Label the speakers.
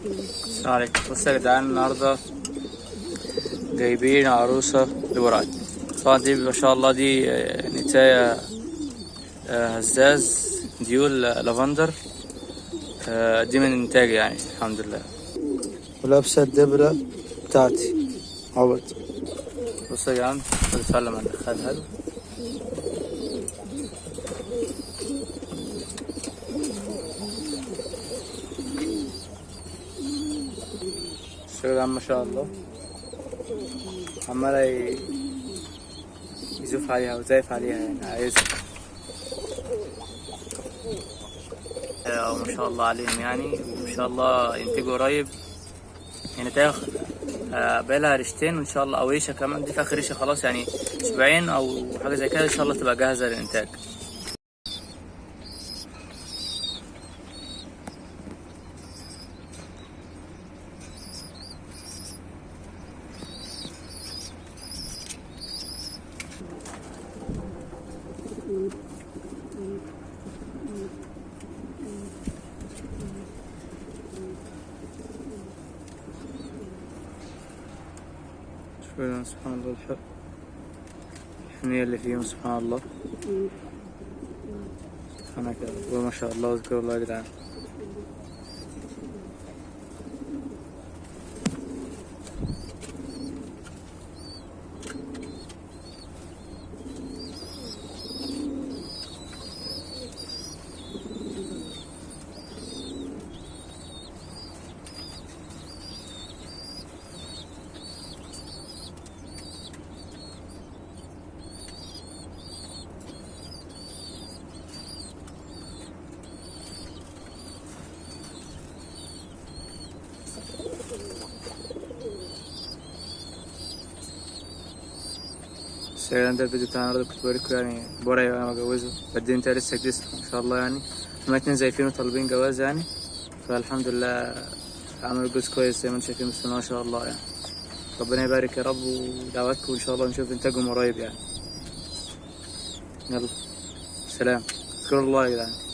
Speaker 1: السلام عليكم. بصوا يا جدعان، النهارده جايبين عروسة لوراد. طبعا دي ما شاء الله دي نتاية هزاز ديول لافندر. دي من إنتاج يعني الحمد لله. ولابسة الدبرة بتاعتي عبط. بصوا يا جدعان، بتتعلم عن الدخان حلو. بصوا يا جدعان ما شاء الله، عمالة يزوف عليها وزايف عليها يعني عايزها. ما شاء الله عليهم يعني، وإن شاء الله ينتجوا قريب يعني. تاخد بقالها ريشتين وإن شاء الله، أو ريشة كمان، دي في آخر ريشة خلاص يعني، أسبوعين أو حاجة زي كده إن شاء الله تبقى جاهزة للإنتاج. شوفوا سبحان الله الحنية اللي فيهم، سبحان الله. سبحانك يا رب وما شاء الله واذكروا الله يا جدعان. بس ده الفيديو بتاع النهارده، كنت بوريكم يعني بوراي وانا بجوزه. قد انت لسه جديد ما شاء الله يعني، هما اتنين زيفين وطالبين جواز يعني، فالحمد لله عملوا جوز كويس زي ما انتم شايفين. بسم الله ما شاء الله يعني. ربنا يبارك يا رب، ودعواتكم ان شاء الله نشوف انتاجهم قريب يعني. يلا سلام، اذكروا الله يا جدعان.